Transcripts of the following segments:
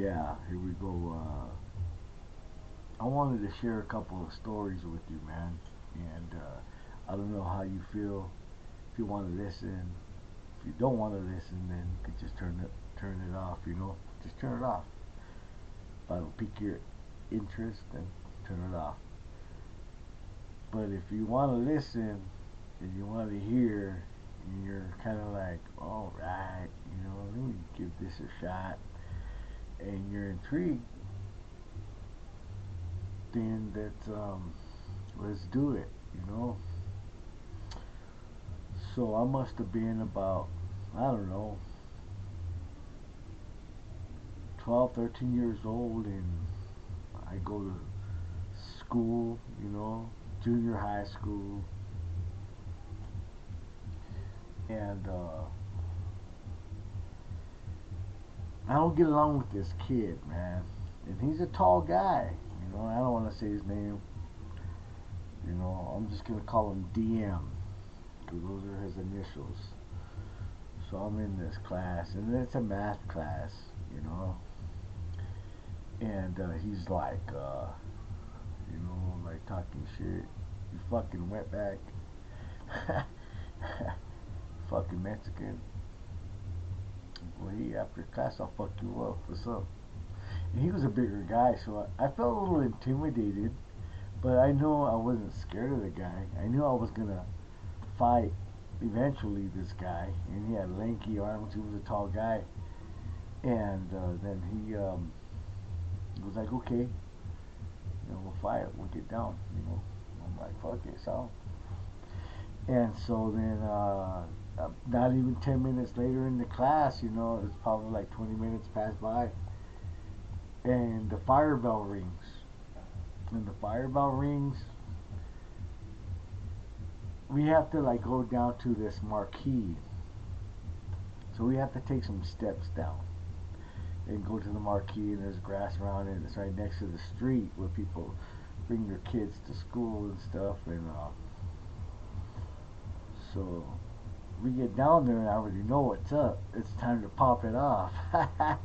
Yeah, here we go. I wanted to share a couple of stories with you, man. And I don't know how you feel. If you want to listen, if you don't want to listen, then you could just turn it off. Just turn it off. If I don't pique your interest, then turn it off. But if you want to listen and you want to hear, and you're kind of like, all right, let me give this a shot, and you're intrigued, then let's do it. You know. So I must have been about, I don't know, 12, 13 years old, and I go to school, junior high school, and I don't get along with this kid, man. And he's a tall guy, I don't want to say his name, I'm just gonna call him DM, because those are his initials. So I'm in this class, and it's a math class, and he's like, like talking shit. You fucking wetback. Fucking Mexican. Well, after class, I'll fuck you up. What's up? And he was a bigger guy, so I felt a little intimidated, but I know I wasn't scared of the guy. I knew I was gonna fight eventually this guy, and he had lanky arms. He was a tall guy, and then he was like, okay, we'll fight. We'll get down. I'm like, fuck it, so. And so then, not even 10 minutes later in the class, it's probably like 20 minutes passed by, and the fire bell rings. And the fire bell rings, we have to like go down to this marquee. So we have to take some steps down and go to the marquee, and there's grass around it. And it's right next to the street where people bring their kids to school and stuff. And so we get down there, and I already know what's up. It's time to pop it off. I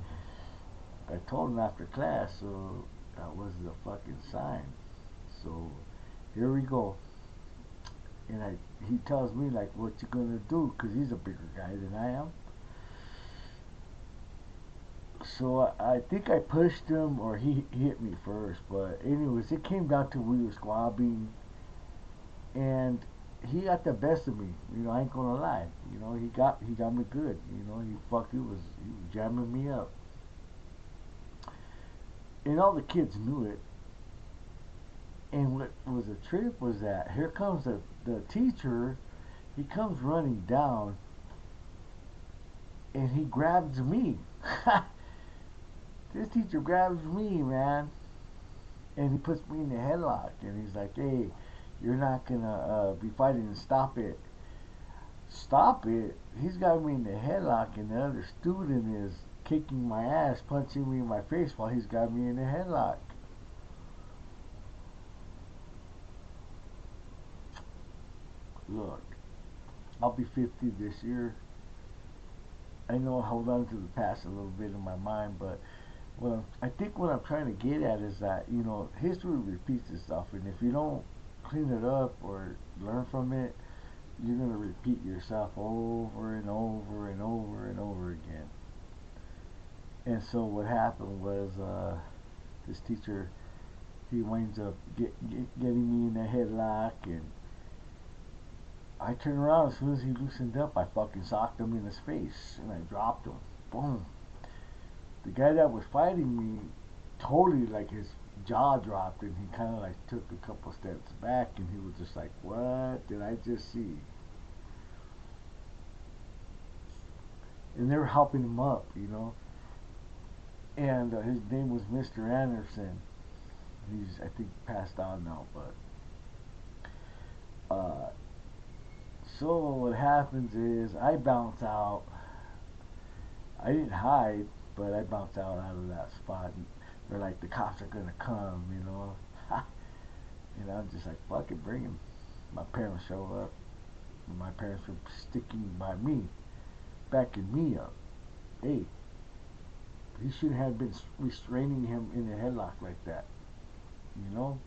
told him after class, so that was the fucking sign. So here we go. And he tells me like, what you gonna do? Cause he's a bigger guy than I am. So I think I pushed him, or he hit me first. But anyways, it came down to we were squabbling, and he got the best of me. I ain't gonna lie. He got me good. He was jamming me up, and all the kids knew it. And what was a trip was that here comes the teacher. He comes running down, and he grabs me. This teacher grabs me, man, and he puts me in the headlock, and he's like, "Hey, you're not gonna be fighting. Stop it, stop it." He's got me in the headlock, and the other student is kicking my ass, punching me in my face while he's got me in the headlock. Look, I'll be 50 this year. I know I hold on to the past a little bit in my mind, but I think what I'm trying to get at is that history repeats itself, and if you don't clean it up or learn from it, you're gonna repeat yourself over and over and over and over again. And so what happened was this teacher, he winds up getting me in the headlock, and I turned around as soon as he loosened up. I fucking socked him in his face, and I dropped him. Boom. The guy that was fighting me totally like his jaw dropped, and he kind of like took a couple steps back, and he was just like, what did I just see? And they were helping him up, and his name was Mr. Anderson. He's, I think, passed on now, but uh, so what happens is I bounce out. I didn't hide, but I bounced out of that spot. And they're like, the cops are gonna come. And I'm just like, fuck it, bring him. My parents show up. And my parents were sticking by me, backing me up. Hey, He shouldn't have been restraining him in a headlock like that, you know?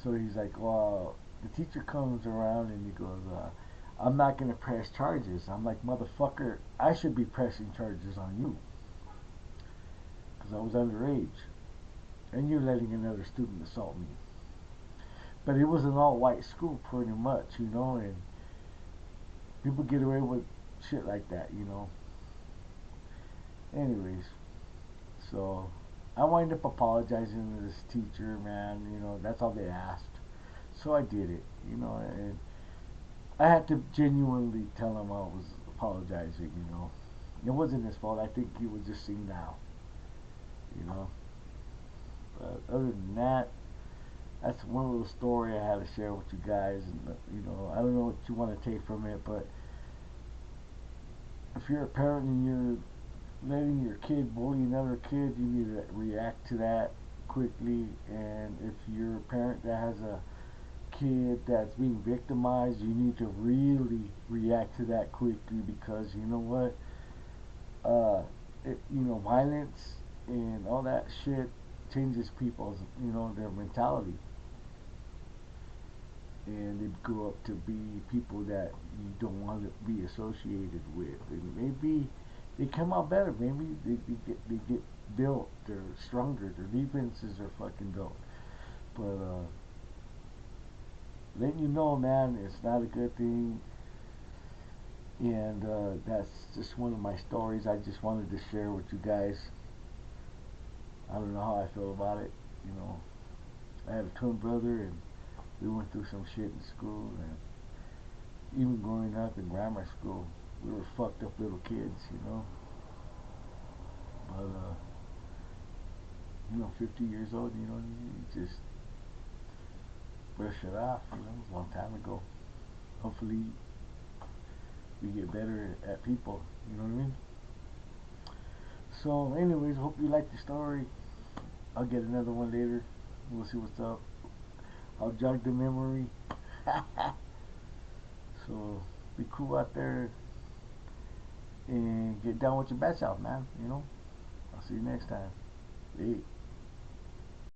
So he's like, well, the teacher comes around and he goes, I'm not going to press charges. I'm like, motherfucker, I should be pressing charges on you because I was underage and you're letting another student assault me. But it was an all white school pretty much, you know, and people get away with shit like that, you know. Anyways, so I wind up apologizing to this teacher, man. You know, that's all they asked. So I did it, you know, and I had to genuinely tell him I was apologizing, you know. It wasn't his fault. I think he was just seeing now, you know. But other than that, that's one little story I had to share with you guys. And, you know, I don't know what you want to take from it, but if you're a parent and you're letting your kid bully another kid, you need to react to that quickly. And if you're a parent that has a kid that's being victimized, you need to really react to that quickly because you know what? You know, violence and all that shit changes people's, you know, their mentality, and they grow up to be people that you don't want to be associated with, and maybe they come out better. Maybe they get built. They're stronger. Their defenses are fucking built. But letting you know, man, it's not a good thing. And that's just one of my stories I just wanted to share with you guys. I don't know how I feel about it. You know, I had a twin brother, and we went through some shit in school, and even growing up in grammar school, we were fucked up little kids, you know. But 50 years old, you know, you just brush it off. You know, it was a long time ago. Hopefully, we get better at people. You know what I mean? So, anyways, hope you like the story. I'll get another one later. We'll see what's up. I'll jog the memory. So, be cool out there and get down with your bats out, man. You know. I'll see you next time. Hey.